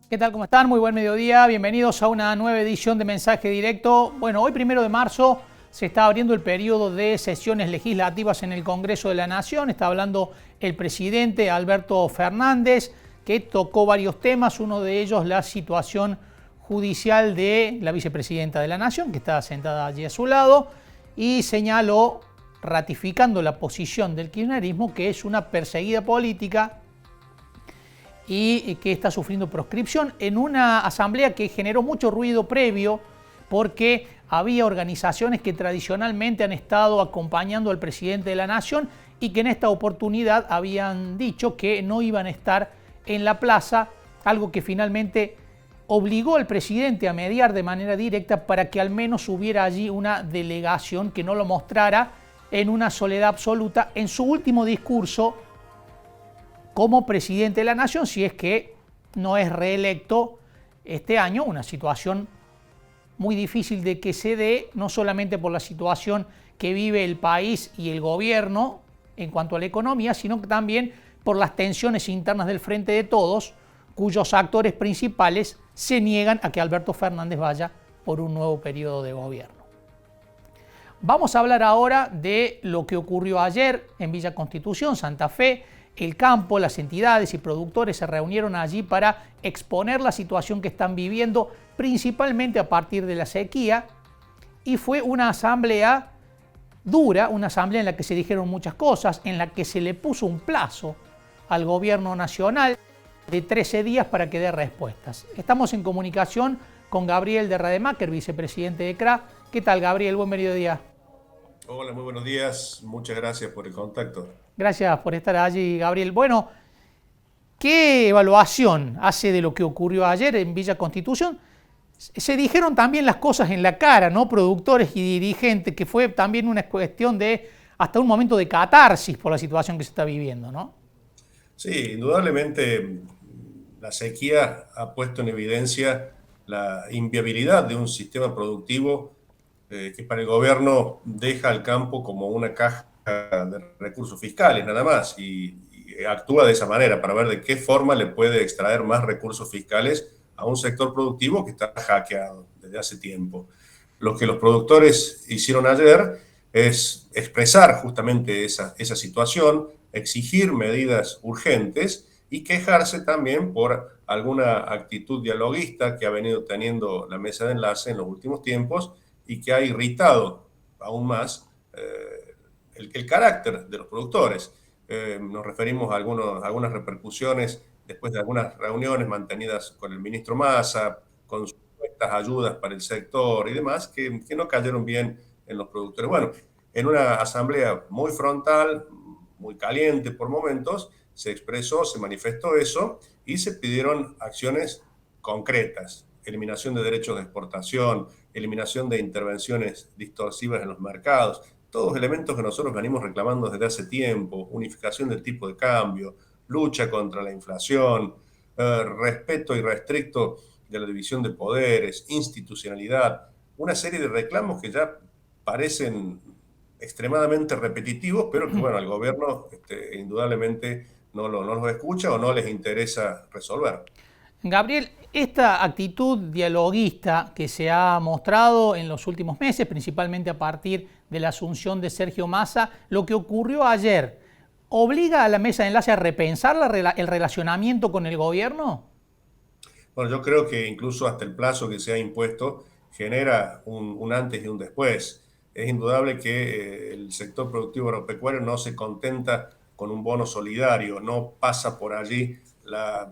¿Qué tal? ¿Cómo están? Muy buen mediodía. Bienvenidos a una nueva edición de Mensaje Directo. Bueno, hoy 1 de marzo se está abriendo el periodo de sesiones legislativas en el Congreso de la Nación. Está hablando el presidente Alberto Fernández, que tocó varios temas. Uno de ellos, la situación judicial de la vicepresidenta de la Nación, que está sentada allí a su lado, y señaló, ratificando la posición del kirchnerismo, que es una perseguida política y que está sufriendo proscripción en una asamblea que generó mucho ruido previo porque había organizaciones que tradicionalmente han estado acompañando al presidente de la Nación y que en esta oportunidad habían dicho que no iban a estar en la plaza, algo que finalmente obligó al presidente a mediar de manera directa para que al menos hubiera allí una delegación que no lo mostrara en una soledad absoluta en su último discurso como presidente de la Nación, si es que no es reelecto este año, una situación muy difícil de que se dé, no solamente por la situación que vive el país y el gobierno en cuanto a la economía, sino que también por las tensiones internas del Frente de Todos, cuyos actores principales se niegan a que Alberto Fernández vaya por un nuevo periodo de gobierno. Vamos a hablar ahora de lo que ocurrió ayer en Villa Constitución, Santa Fe. El campo, las entidades y productores se reunieron allí para exponer la situación que están viviendo, principalmente a partir de la sequía, y fue una asamblea dura, una asamblea en la que se dijeron muchas cosas, en la que se le puso un plazo al gobierno nacional de 13 días para que dé respuestas. Estamos en comunicación con Gabriel de Rademacher, vicepresidente de CRA. ¿Qué tal, Gabriel? Buen mediodía. Hola, muy buenos días. Muchas gracias por el contacto. Gracias por estar allí, Gabriel. Bueno, ¿qué evaluación hace de lo que ocurrió ayer en Villa Constitución? Se dijeron también las cosas en la cara, ¿no? Productores y dirigentes, que fue también una cuestión de hasta un momento de catarsis por la situación que se está viviendo, ¿no? Sí, indudablemente la sequía ha puesto en evidencia la inviabilidad de un sistema productivo que para el gobierno deja al campo como una caja de recursos fiscales nada más y actúa de esa manera para ver de qué forma le puede extraer más recursos fiscales a un sector productivo que está hackeado desde hace tiempo. Lo que los productores hicieron ayer es expresar justamente esa situación, exigir medidas urgentes y quejarse también por alguna actitud dialoguista que ha venido teniendo la mesa de enlace en los últimos tiempos y que ha irritado aún más el carácter de los productores. Nos referimos a algunas repercusiones después de algunas reuniones mantenidas con el ministro Massa, con supuestas ayudas para el sector y demás, que no cayeron bien en los productores. Bueno, en una asamblea muy frontal, muy caliente por momentos, se expresó, se manifestó eso y se pidieron acciones concretas, eliminación de derechos de exportación, eliminación de intervenciones distorsivas en los mercados, todos elementos que nosotros venimos reclamando desde hace tiempo, unificación del tipo de cambio, lucha contra la inflación, respeto irrestricto de la división de poderes, institucionalidad, una serie de reclamos que ya parecen extremadamente repetitivos, pero que bueno, al gobierno indudablemente no los escucha o no les interesa resolver. Gabriel, esta actitud dialoguista que se ha mostrado en los últimos meses, principalmente a partir de la asunción de Sergio Massa, lo que ocurrió ayer, ¿obliga a la mesa de enlace a repensar el relacionamiento con el gobierno? Bueno, yo creo que incluso hasta el plazo que se ha impuesto genera un antes y un después. Es indudable que el sector productivo agropecuario no se contenta con un bono solidario, no pasa por allí la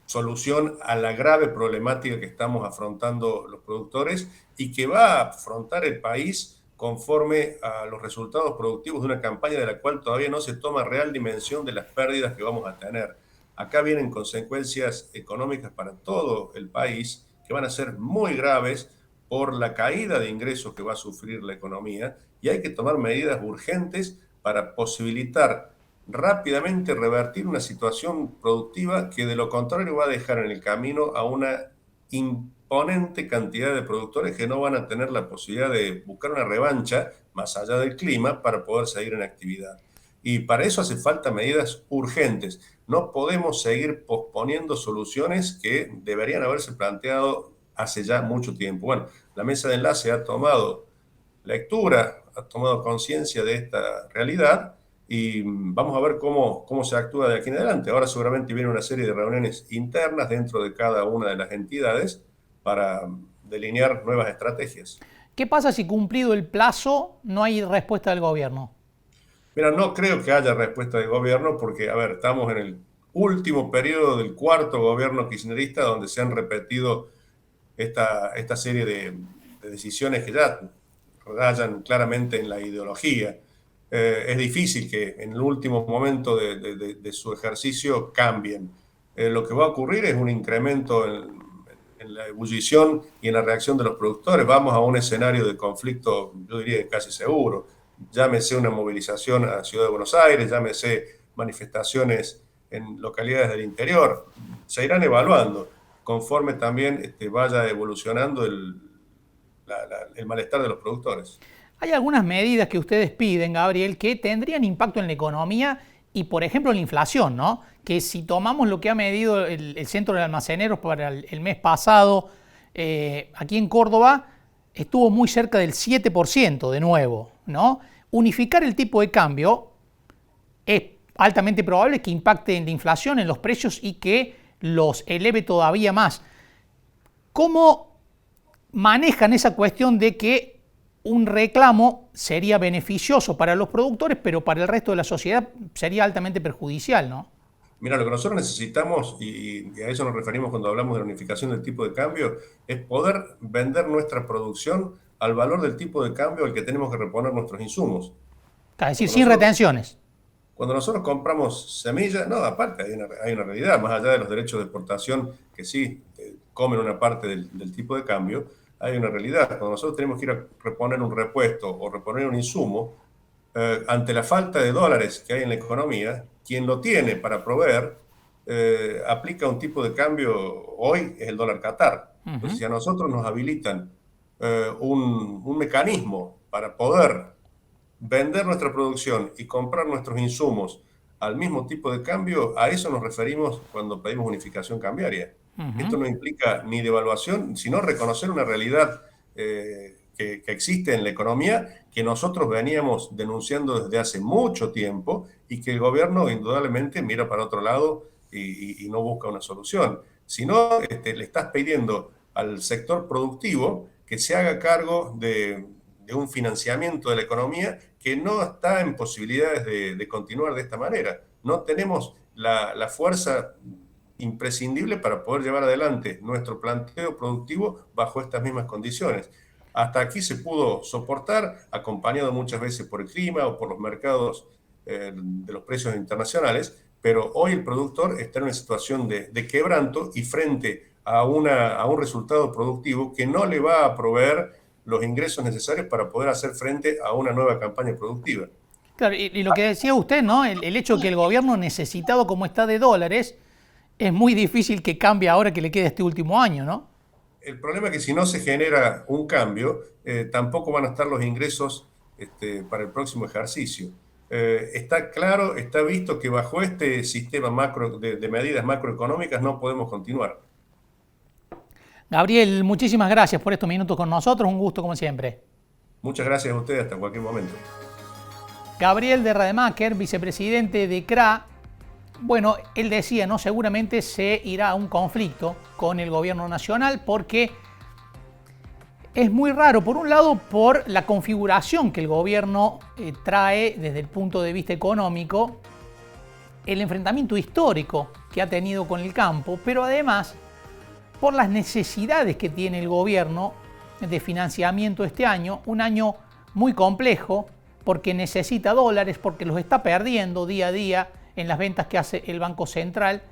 solución a la grave problemática que estamos afrontando los productores y que va a afrontar el país conforme a los resultados productivos de una campaña de la cual todavía no se toma real dimensión de las pérdidas que vamos a tener. Acá vienen consecuencias económicas para todo el país que van a ser muy graves por la caída de ingresos que va a sufrir la economía y hay que tomar medidas urgentes para posibilitar rápidamente revertir una situación productiva que de lo contrario va a dejar en el camino a una imponente cantidad de productores que no van a tener la posibilidad de buscar una revancha más allá del clima para poder seguir en actividad. Y para eso hace falta medidas urgentes. No podemos seguir posponiendo soluciones que deberían haberse planteado hace ya mucho tiempo. Bueno, la mesa de enlace ha tomado lectura, ha tomado conciencia de esta realidad y vamos a ver cómo se actúa de aquí en adelante. Ahora seguramente viene una serie de reuniones internas dentro de cada una de las entidades para delinear nuevas estrategias. ¿Qué pasa si cumplido el plazo no hay respuesta del gobierno? Mira, no creo que haya respuesta del gobierno porque, a ver, estamos en el último periodo del cuarto gobierno kirchnerista donde se han repetido esta serie de decisiones que ya rayan claramente en la ideología. Es difícil que en el último momento de su ejercicio cambien. Lo que va a ocurrir es un incremento en la ebullición y en la reacción de los productores. Vamos a un escenario de conflicto, yo diría casi seguro. Llámese una movilización a Ciudad de Buenos Aires, llámese manifestaciones en localidades del interior. Se irán evaluando conforme también vaya evolucionando el malestar de los productores. Hay algunas medidas que ustedes piden, Gabriel, que tendrían impacto en la economía y, por ejemplo, en la inflación, ¿no? Que si tomamos lo que ha medido el Centro de Almaceneros para el mes pasado, aquí en Córdoba estuvo muy cerca del 7% de nuevo, ¿no? Unificar el tipo de cambio es altamente probable que impacte en la inflación, en los precios y que los eleve todavía más. ¿Cómo manejan esa cuestión de que un reclamo sería beneficioso para los productores, pero para el resto de la sociedad sería altamente perjudicial, ¿no? Mira, lo que nosotros necesitamos, y a eso nos referimos cuando hablamos de la unificación del tipo de cambio, es poder vender nuestra producción al valor del tipo de cambio al que tenemos que reponer nuestros insumos. Es decir, Cuando sin nosotros, retenciones. cuando nosotros compramos semillas, no, aparte hay una realidad, más allá de los derechos de exportación que sí comen una parte del tipo de cambio, hay una realidad. Cuando nosotros tenemos que ir a reponer un repuesto o reponer un insumo, ante la falta de dólares que hay en la economía, quien lo tiene para proveer aplica un tipo de cambio, hoy es el dólar Qatar. Entonces, si a nosotros nos habilitan un mecanismo para poder vender nuestra producción y comprar nuestros insumos al mismo tipo de cambio, a eso nos referimos cuando pedimos unificación cambiaria. Esto no implica ni devaluación, sino reconocer una realidad que existe en la economía, que nosotros veníamos denunciando desde hace mucho tiempo y que el gobierno indudablemente mira para otro lado y no busca una solución. Si no, le estás pidiendo al sector productivo que se haga cargo de un financiamiento de la economía que no está en posibilidades de continuar de esta manera. No tenemos la fuerza imprescindible para poder llevar adelante nuestro planteo productivo bajo estas mismas condiciones. Hasta aquí se pudo soportar, acompañado muchas veces por el clima o por los mercados de los precios internacionales, pero hoy el productor está en una situación de quebranto y frente a un resultado productivo que no le va a proveer los ingresos necesarios para poder hacer frente a una nueva campaña productiva. Claro, y lo que decía usted, ¿no? El hecho de que el gobierno necesitado como está de dólares, es muy difícil que cambie ahora que le queda este último año, ¿no? El problema es que si no se genera un cambio, tampoco van a estar los ingresos para el próximo ejercicio. Está claro, está visto que bajo este sistema de medidas macroeconómicas no podemos continuar. Gabriel, muchísimas gracias por estos minutos con nosotros, un gusto como siempre. Muchas gracias a ustedes, hasta cualquier momento. Gabriel de Rademacher, vicepresidente de CRA. Bueno, él decía, ¿no? Seguramente se irá a un conflicto con el gobierno nacional porque es muy raro, por un lado, por la configuración que el gobierno trae desde el punto de vista económico, el enfrentamiento histórico que ha tenido con el campo, pero además por las necesidades que tiene el gobierno de financiamiento este año, un año muy complejo porque necesita dólares, porque los está perdiendo día a día en las ventas que hace el Banco Central,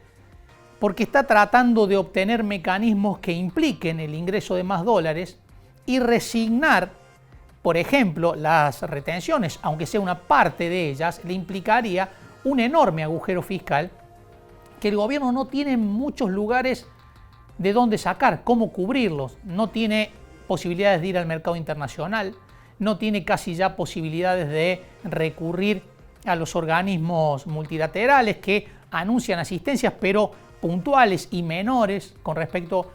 porque está tratando de obtener mecanismos que impliquen el ingreso de más dólares y resignar, por ejemplo, las retenciones, aunque sea una parte de ellas, le implicaría un enorme agujero fiscal que el gobierno no tiene muchos lugares de dónde sacar, cómo cubrirlos, no tiene posibilidades de ir al mercado internacional, no tiene casi ya posibilidades de recurrir a los organismos multilaterales que anuncian asistencias, pero puntuales y menores con respecto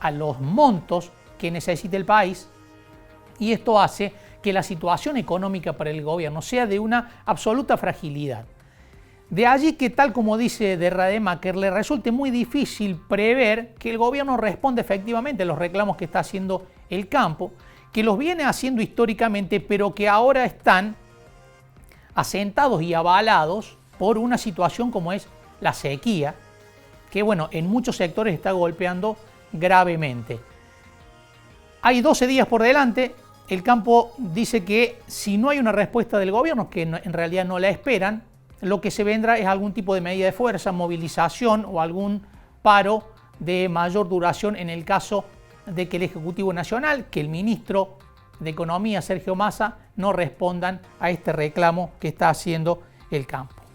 a los montos que necesita el país, y esto hace que la situación económica para el gobierno sea de una absoluta fragilidad. De allí que, tal como dice de Rademacher, le resulte muy difícil prever que el gobierno responda efectivamente a los reclamos que está haciendo el campo, que los viene haciendo históricamente, pero que ahora están asentados y avalados por una situación como es la sequía, que bueno, en muchos sectores está golpeando gravemente. Hay 12 días por delante. El campo dice que si no hay una respuesta del gobierno, que en realidad no la esperan, lo que se vendrá es algún tipo de medida de fuerza, movilización o algún paro de mayor duración en el caso de que el Ejecutivo Nacional, que el ministro de Economía, Sergio Massa, no respondan a este reclamo que está haciendo el campo.